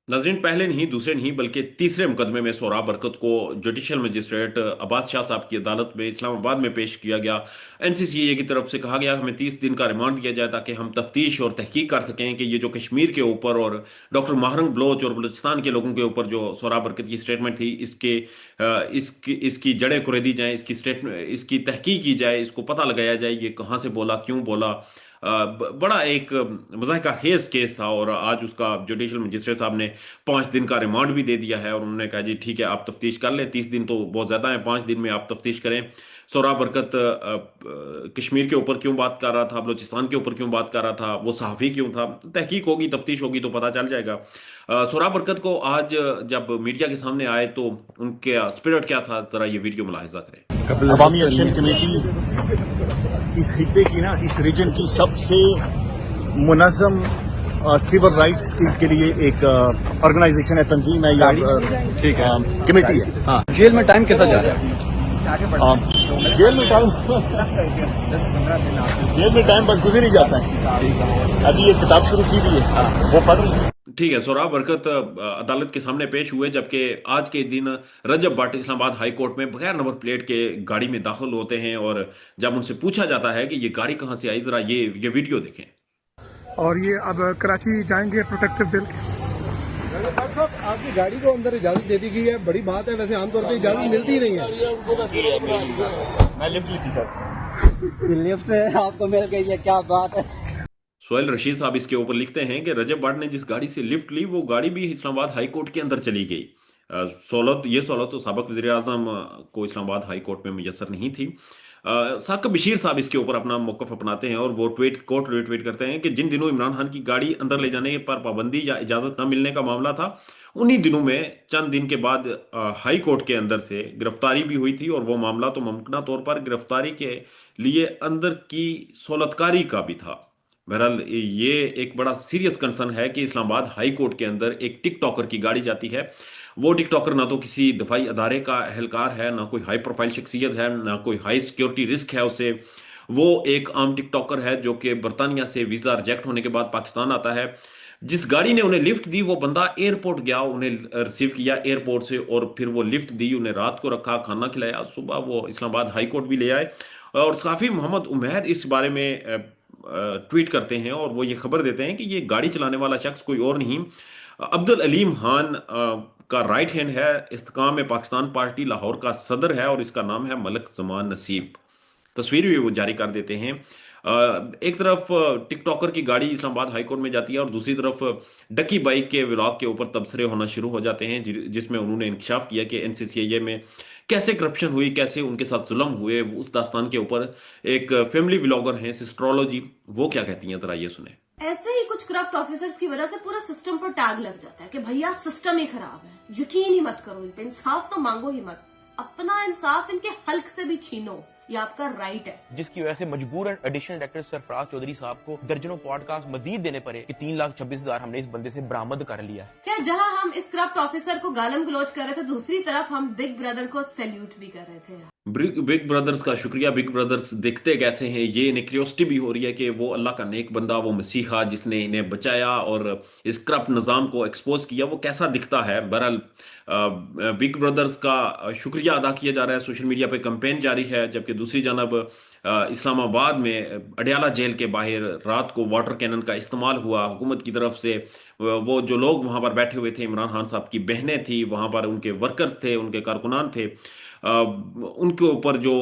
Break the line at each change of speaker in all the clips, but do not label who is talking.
नाजरीन, पहले नहीं दूसरे नहीं बल्कि तीसरे मुकदमे में सोहराब बरकत को जुडिशल मजिस्ट्रेट अब्बास शाह साहब की अदालत में इस्लामाबाद में पेश किया गया। एनसीसीए की तरफ से कहा गया हमें 30 दिन का रिमांड दिया जाए ताकि हम तफ्तीश और तहकीक कर सकें कि ये जो कश्मीर के ऊपर और डॉक्टर महरंग बलोच और बलूचिस्तान के लोगों के ऊपर जो सोहराब बरकत की स्टेटमेंट थी इसकी जड़ें कुरेदी जाएं, इसकी तहकीक की जाए, इसको पता लगाया जाए ये कहाँ से बोला, क्यों बोला। बड़ा एक मजाक हेज केस था और आज उसका जुडिशल मजिस्ट्रेट साहब ने 5 दिन का रिमांड भी दे दिया है और उन्होंने कहा जी ठीक है आप तफ्तीश कर लें, 30 दिन तो बहुत ज्यादा है, 5 दिन में आप तफ्तीश करें। सोहराब बरकत कश्मीर के ऊपर क्यों बात कर रहा था, बलूचिस्तान के ऊपर क्यों बात कर रहा था, वो सहाफी क्यों था, तहकीक होगी, तफ्तीश होगी तो पता चल जाएगा। सोहराब बरकत को आज जब मीडिया के सामने आए तो उनके स्पिरिट क्या था, जरा ये वीडियो मुलाहिजा करें।
अवामी एक्शन कमेटी इस खित्ते की ना, इस रीजन की सबसे मुनज़्ज़म सिविल राइट्स के लिए एक ऑर्गेनाइजेशन है, तंजीम है या ठीक है कमेटी है।
हाँ, जेल में टाइम कैसा जा रहा है?
जेल में टाइम बस गुजर ही जाता है। अभी एक किताब शुरू की हुई है, वो पढ़ रही है।
ठीक है, सोहराब बरकत अदालत के सामने पेश हुए जबकि आज के दिन रजब भट्ट इस्लामाबाद हाई कोर्ट में बगैर नंबर प्लेट के गाड़ी में दाखिल होते हैं और जब उनसे पूछा जाता है कि ये गाड़ी कहाँ से आई, जरा ये वीडियो देखें।
और ये अब कराची जाएंगे प्रोटेक्टिव बिल।
डॉक्टर साहब, आपकी गाड़ी को अंदर इजाजत दे दी गई है, बड़ी बात है। वैसे आमतौर पर इजाजत मिलती नहीं है।
मैं लिफ्ट ली थी सर।
लिफ्ट आपको मिल गई है, क्या बात है।
सोहेल रशीद साहब इसके ऊपर लिखते हैं कि रजब भट्ट ने जिस गाड़ी से लिफ्ट ली वो गाड़ी भी इस्लामाबाद हाई कोर्ट के अंदर चली गई। सहूलत तो साबिक वज़ीर आज़म को इस्लामाबाद हाई कोर्ट में मुयसर नहीं थी। साकिब बशीर साहब इसके ऊपर अपना मौक़िफ़ अपनाते हैं और वो कोर्ट रिट्वीट करते हैं कि जिन दिनों इमरान खान की गाड़ी अंदर ले जाने पर पाबंदी या इजाज़त न मिलने का मामला था, उन्हीं दिनों में चंद दिन के बाद हाई कोर्ट के अंदर से गिरफ्तारी भी हुई थी और वो मामला तो मुमकिन तौर पर गिरफ्तारी के लिए अंदर की सहूलतकारी का भी था। बहरहाल ये एक बड़ा सीरियस कंसर्न है कि इस्लामाबाद हाई कोर्ट के अंदर एक टिकटॉकर की गाड़ी जाती है। वो टिकटॉकर ना तो किसी दफाई अदारे का एहलकार है, ना कोई हाई प्रोफाइल शख्सियत है, ना कोई हाई सिक्योरिटी रिस्क है उसे। वो एक आम टिकटॉकर है जो कि बरतानिया से वीज़ा रिजेक्ट होने के बाद पाकिस्तान आता है। जिस गाड़ी ने उन्हें लिफ्ट दी वो बंदा एयरपोर्ट गया, उन्हें रिसीव किया एयरपोर्ट से और फिर वो लिफ्ट दी, उन्हें रात को रखा, खाना खिलाया, सुबह वो इस्लामाबाद हाई कोर्ट भी ले आए। और सकाफी मोहम्मद उमैर इस बारे में ट्वीट करते हैं और वो ये खबर देते हैं कि ये गाड़ी चलाने वाला शख्स कोई और नहीं, अब्दुल अलीम खान का राइट हैंड है। इस्तेकाम में पाकिस्तान पार्टी लाहौर का सदर है और इसका नाम है मलक जमान नसीब। तस्वीर भी वो जारी कर देते हैं। एक तरफ टिकटॉकर की गाड़ी इस्लामाबाद हाई कोर्ट में जाती है और दूसरी तरफ डकी बाइक के व्लॉग के ऊपर तबसरे होना शुरू हो जाते हैं जिसमें उन्होंने इंकशाफ किया कि एनसीसीए में कैसे करप्शन हुई, कैसे उनके साथ जुल्म हुए, उस दास्तान के ऊपर एक फैमिली व्लॉगर हैं सिस्ट्रोलॉजी, वो क्या कहती हैं, जरा ये सुने।
ऐसे ही कुछ करप्ट ऑफिसर्स की वजह से पूरा सिस्टम पर टैग लग जाता है कि भैया सिस्टम ही खराब है, यकीन ही मत करो इन पे, इंसाफ तो मांगो ही मत, अपना इंसाफ इनके हल्क से भी छीनो, ये आपका राइट है।
जिसकी वजह से मजबूरन एडिशनल डायरेक्टर सरफराज चौधरी साहब को दर्जनों पॉडकास्ट मजीद देने पड़े कि 3,26,000 हमने इस बंदे से बरामद कर लिया।
क्या जहां हम इस करप्ट ऑफिसर को गालम गलोच कर रहे थे, दूसरी तरफ हम बिग ब्रदर को सैल्यूट भी कर रहे थे।
बिग ब्रदर्स का शुक्रिया। बिग ब्रदर्स दिखते कैसे हैं, ये इन्हें क्यूरियोसिटी भी हो रही है कि वो अल्लाह का नेक बंदा, वो मसीहा जिसने इन्हें बचाया और इस करप्ट निज़ाम को एक्सपोज किया, वो कैसा दिखता है। बहरहाल बिग ब्रदर्स का शुक्रिया अदा किया जा रहा है, सोशल मीडिया पे कैंपेन जारी है। जबकि दूसरी जानब इस्लामाबाद में अडयाला जेल के बाहर रात को वाटर कैनन का इस्तेमाल हुआ हुकूमत की तरफ से। वो जो लोग वहाँ पर बैठे हुए थे, इमरान खान साहब की बहनें थी, वहाँ पर उनके वर्कर्स थे, उनके कारकुनान थे, उनके ऊपर जो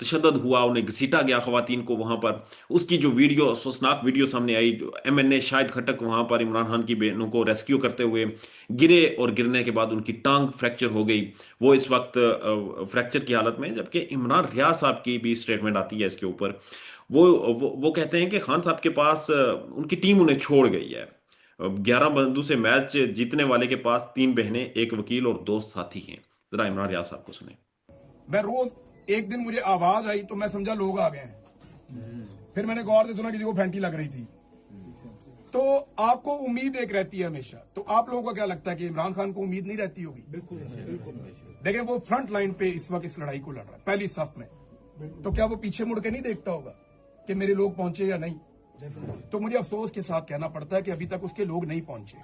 तशद्दुद हुआ, उन्हें घसीटा गया ख़वातीन को वहाँ पर। उसकी जो वीडियो अफसोसनाक वीडियो सामने आई, MNA शाहिद खटक वहाँ पर इमरान खान की बहनों को रेस्क्यू करते हुए गिरे और गिरने के बाद उनकी टांग फ्रैक्चर हो गई, वो इस वक्त फ्रैक्चर की हालत में। जबकि इमरान रियाज साहब की भी स्टेटमेंट आती है इसके ऊपर। वो कहते हैं कि खान साहब के पास उनकी टीम उन्हें छोड़ गई है। 11 बंदों से मैच जीतने वाले के पास 3 बहनें, एक वकील और 2 साथी हैं। जरा इमरान रियाज साहब को सुने।
मैं रोज एक दिन मुझे आवाज आई तो मैं समझा लोग आ गए हैं। फिर मैंने गौर से सुना किसी को फैंटी लग रही थी। तो आपको उम्मीद एक रहती है हमेशा। तो आप लोगों को क्या लगता है कि इमरान खान को उम्मीद नहीं रहती होगी? बिल्कुल। देखिए, वो फ्रंट लाइन पे इस वक्त इस लड़ाई को लड़ रहा है, पहली सफ में। तो क्या वो पीछे मुड़ के नहीं देखता होगा कि मेरे लोग पहुंचे या नहीं? तो मुझे अफसोस के साथ कहना पड़ता है कि अभी तक उसके लोग नहीं पहुंचे।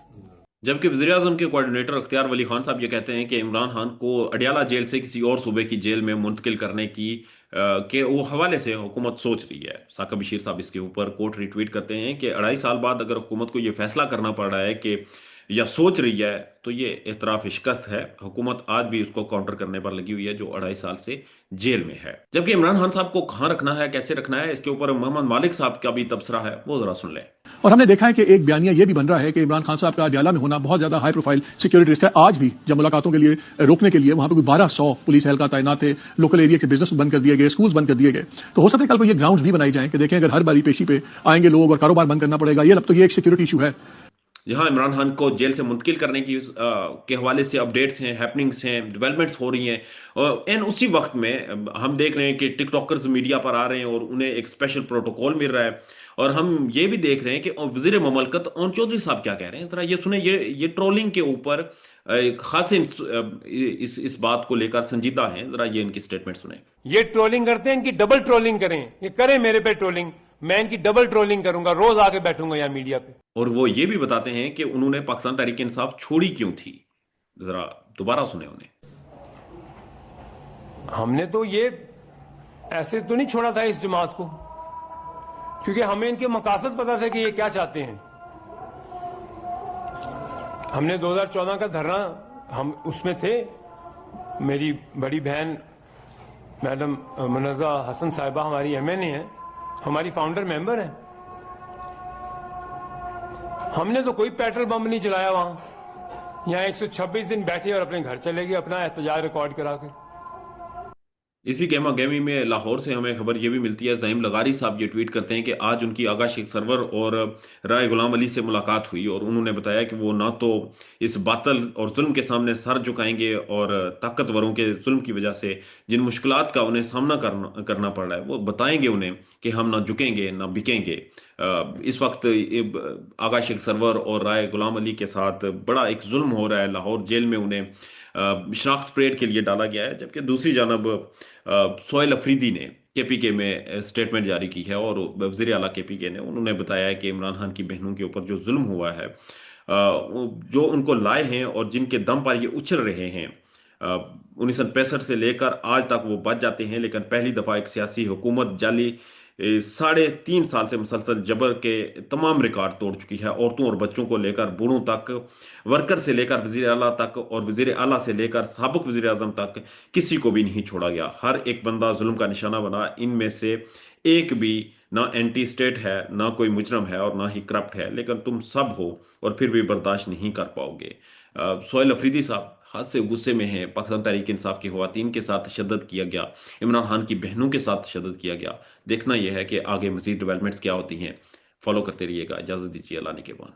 जबकि वज़ीर आज़म के कोऑर्डिनेटर अख्तियार वली खान साहब ये कहते हैं कि इमरान खान को अडयाला जेल से किसी और सूबे की जेल में मुंतकिल करने की के वो हवाले से हुकूमत सोच रही है। साका बशीर साहब इसके ऊपर कोट रिट्वीट करते हैं कि 2.5 साल बाद अगर हुकूमत को ये फैसला करना पड़ रहा है कि या सोच रही है तो ये एतराफ़ शिकस्त है। हुकूमत आज भी उसको काउंटर करने पर लगी हुई है जो 2.5 साल से जेल में है। जबकि इमरान खान साहब को कहाँ रखना है, कैसे रखना है, इसके ऊपर मोहम्मद मालिक साहब का भी तबसरा है, वो जरा सुन लें।
और हमने देखा है कि एक बयानिया ये भी बन रहा है कि इमरान खान साहब का अडयाला में होना बहुत ज्यादा हाई प्रोफाइल सिक्योरिटी रिस्क है। आज भी जब मुलाकातों के लिए रोकने के लिए वहां पर कोई 1200 पुलिस एहलकार तैनात थे, लोकल एरिया के बिजनेस बंद कर दिए गए, स्कूल्स बंद कर दिए गए। तो हो सकता है कल को ये ग्राउंड्स भी बनाई जाएं कि देखें अगर हर बारी पेशी पे आएंगे लोग और कारोबार बंद करना पड़ेगा, ये अब तो ये एक सिक्योरिटी इशू है।
जहां इमरान खान को जेल से मुंतकिल करने की के हवाले से अपडेट्स हैं, हैपनिंग्स हैं, डेवलपमेंट्स हो रही हैं, और एन उसी वक्त में हम देख रहे हैं कि टिकटॉकर्स मीडिया पर आ रहे हैं और उन्हें एक स्पेशल प्रोटोकॉल मिल रहा है। और हम ये भी देख रहे हैं कि वजीर ममलकत ओन चौधरी साहब क्या कह रहे हैं, जरा ये सुने। ये ट्रोलिंग के ऊपर एक खासे इस बात को लेकर संजीदा हैं, जरा ये इनकी स्टेटमेंट सुने।
ये ट्रोलिंग करते हैं, इनकी डबल ट्रोलिंग करें, ये करें मेरे पे ट्रोलिंग, मैं इनकी डबल ट्रोलिंग करूंगा, रोज आके बैठूंगा यहाँ मीडिया पे।
और वो ये भी बताते हैं कि उन्होंने पाकिस्तान तहरीक इंसाफ छोड़ी क्यों थी, जरा दोबारा सुने उन्हें।
हमने तो ये ऐसे तो नहीं छोड़ा था इस जमात को, क्योंकि हमें इनके मकासद पता थे कि ये क्या चाहते हैं। हमने 2014 का धरना हम उसमें थे, मेरी बड़ी बहन मैडम मुनज़्ज़ा हसन साहिबा हमारी MNA है, हमारी फाउंडर मेंबर है। हमने तो कोई पेट्रोल बम नहीं चलाया वहां, यहाँ 126 दिन बैठे और अपने घर चले गए अपना एहतजाज रिकॉर्ड करा के।
इसी गेमा गेमी में लाहौर से हमें खबर ये भी मिलती है, ज़हीम लगारी साहब ये ट्वीट करते हैं कि आज उनकी आगा शेख सरवर और राय गुलाम अली से मुलाकात हुई और उन्होंने बताया कि वो ना तो इस बातल और जुल्म के सामने सर झुकाएंगे और ताकतवरों के जुल्म की वजह से जिन मुश्किलात का उन्हें सामना करना पड़ रहा है वो बताएंगे उन्हें कि हम ना झुकेंगे ना बिकेंगे। इस वक्त आगा शेख सरवर और राय गुलाम अली के साथ बड़ा एक जुल्म हो रहा है। लाहौर जेल में उन्हें शनाख्त परेड के लिए डाला गया है, जबकि दूसरी जानब सोहेल अफरीदी ने KPK में स्टेटमेंट जारी की है और वज़ीर आला KPK ने उन्होंने बताया है कि इमरान खान की बहनों के ऊपर जो जुल्म हुआ है, जो उनको लाए हैं और जिनके दम पर ये उछल रहे हैं, 1965 से लेकर आज तक वो बच जाते हैं, लेकिन पहली दफ़ा एक सियासी हुकूमत जाली 3.5 साल से मुसलसल जबर के तमाम रिकॉर्ड तोड़ चुकी है। औरतों और बच्चों को लेकर बूढ़ों तक, वर्कर से लेकर वज़ीर आला तक और वज़ीर आला से लेकर साबिक़ वज़ीर आज़म तक किसी को भी नहीं छोड़ा गया। हर एक बंदा जुल्म का निशाना बना। इनमें से एक भी ना एंटी स्टेट है, ना कोई मुजरम है और ना ही करप्ट है, लेकिन तुम सब हो और फिर भी बर्दाश्त नहीं कर पाओगे। सोहेल अफरीदी साहब हद से गुस्से में हैं। पाकिस्तान तहरीक इंसाफ की ख़वातीन के साथ तशद्दुद किया गया, इमरान खान की बहनों के साथ तशद्दुद किया गया। देखना यह है कि आगे मज़ीद डेवलपमेंट्स क्या होती हैं। फॉलो करते रहिएगा। इजाज़त दीजिए, अल्लाह ने के बाद।